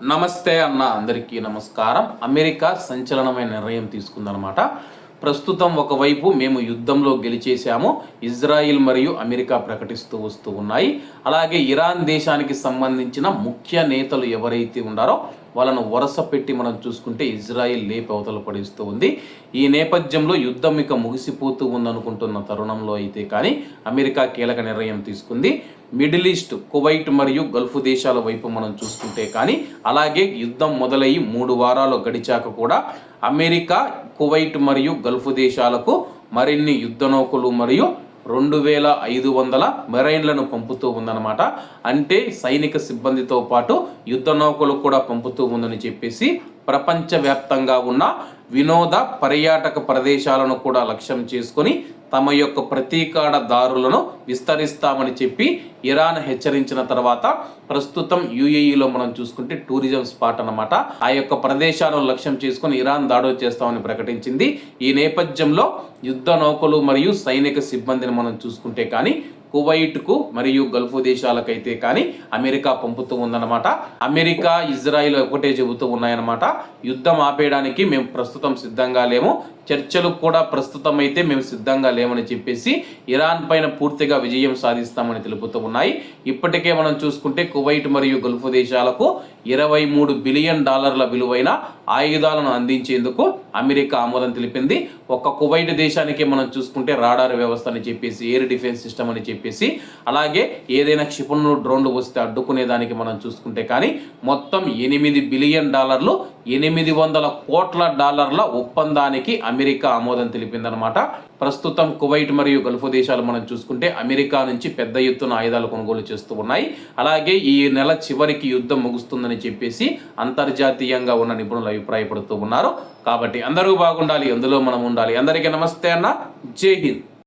నమస్తే అన్న అందరికీ నమస్కారం. అమెరికా సంచలనమైన నిర్ణయం తీసుకుందనమాట. ప్రస్తుతం ఒకవైపు మేము యుద్ధంలో గెలిచేశాము, ఇజ్రాయిల్ మరియు అమెరికా ప్రకటిస్తూ వస్తూ ఉన్నాయి. అలాగే ఇరాన్ దేశానికి సంబంధించిన ముఖ్య నేతలు ఎవరైతే ఉన్నారో వాళ్ళను వరుస పెట్టి మనం చూసుకుంటే ఇజ్రాయిల్ లేపి అవతల పడిస్తూ ఉంది. ఈ నేపథ్యంలో యుద్ధం ఇక ముగిసిపోతూ ఉందనుకుంటున్న తరుణంలో అయితే కానీ అమెరికా కీలక నిర్ణయం తీసుకుంది. మిడిల్ ఈస్ట్, కువైట్ మరియు గల్ఫ్ దేశాల వైపు మనం చూసుకుంటే కానీ, అలాగే యుద్ధం మొదలయ్యి 3 వారాలు గడిచాక కూడా అమెరికా కువైట్ మరియు గల్ఫ్ దేశాలకు మరిన్ని యుద్ధ నౌకలు మరియు 2500 మెరైన్లను పంపుతూ ఉందన్నమాట. అంటే సైనిక సిబ్బందితో పాటు యుద్ధ నౌకలు కూడా పంపుతూ ఉందని చెప్పేసి ప్రపంచవ్యాప్తంగా ఉన్న వినోద పర్యాటక ప్రదేశాలను కూడా లక్ష్యం చేసుకొని తమ యొక్క ప్రతీకార దారులను విస్తరిస్తామని చెప్పి ఇరాన్ హెచ్చరించిన తర్వాత ప్రస్తుతం యుఏఈలో మనం చూసుకుంటే టూరిజం స్పాట్ అన్నమాట. ఆ యొక్క ప్రదేశాలను లక్ష్యం చేసుకొని ఇరాన్ దాడులు చేస్తామని ప్రకటించింది. ఈ నేపథ్యంలో యుద్ధ నౌకలు మరియు సైనిక సిబ్బందిని మనం చూసుకుంటే కానీ కువైట్కు మరియు గల్ఫ్ దేశాలకైతే కానీ అమెరికా పంపుతూ ఉందన్నమాట. అమెరికా, ఇజ్రాయిల్ ఒకటే చెబుతూ ఉన్నాయన్నమాట, యుద్ధం ఆపేయడానికి మేము ప్రస్తుతం సిద్ధంగా లేము, చర్చలకు కూడా ప్రస్తుతం అయితే మేము సిద్ధంగా లేమని చెప్పేసి ఇరాన్ పైన పూర్తిగా విజయం సాధిస్తామని తెలుపుతూ ఉన్నాయి. ఇప్పటికే మనం చూసుకుంటే కువైట్ మరియు గల్ఫ్ దేశాలకు $23 బిలియన్ విలువైన ఆయుధాలను అందించేందుకు అమెరికా ఆమోదం తెలిపింది. ఒక కువైట్ దేశానికి మనం చూసుకుంటే రాడార్ వ్యవస్థ అని చెప్పేసి, ఎయిర్ డిఫెన్స్ సిస్టమ్ అని చెప్పేసి, అలాగే ఏదైనా క్షిపణులు, డ్రోన్లు వస్తే అడ్డుకునే దానికి మనం చూసుకుంటే కానీ మొత్తం $8 బిలియన్, $800 కోట్ల ఒప్పందానికి అమెరికా ఆమోదం తెలిపిందనమాట. ప్రస్తుతం కువైట్ మరియు గల్ఫ్ దేశాలు మనం చూసుకుంటే అమెరికా నుంచి పెద్ద ఎత్తున ఆయుధాలు కొనుగోలు చేస్తూ ఉన్నాయి. అలాగే ఈ నెల చివరికి యుద్ధం ముగుస్తుందని చెప్పేసి అంతర్జాతీయంగా ఉన్న నిపుణులు అభిప్రాయపడుతూ ఉన్నారు. కాబట్టి అందరూ బాగుండాలి, అందులో మనం ఉండాలి. అందరికీ నమస్తే అన్న, జై హింద్.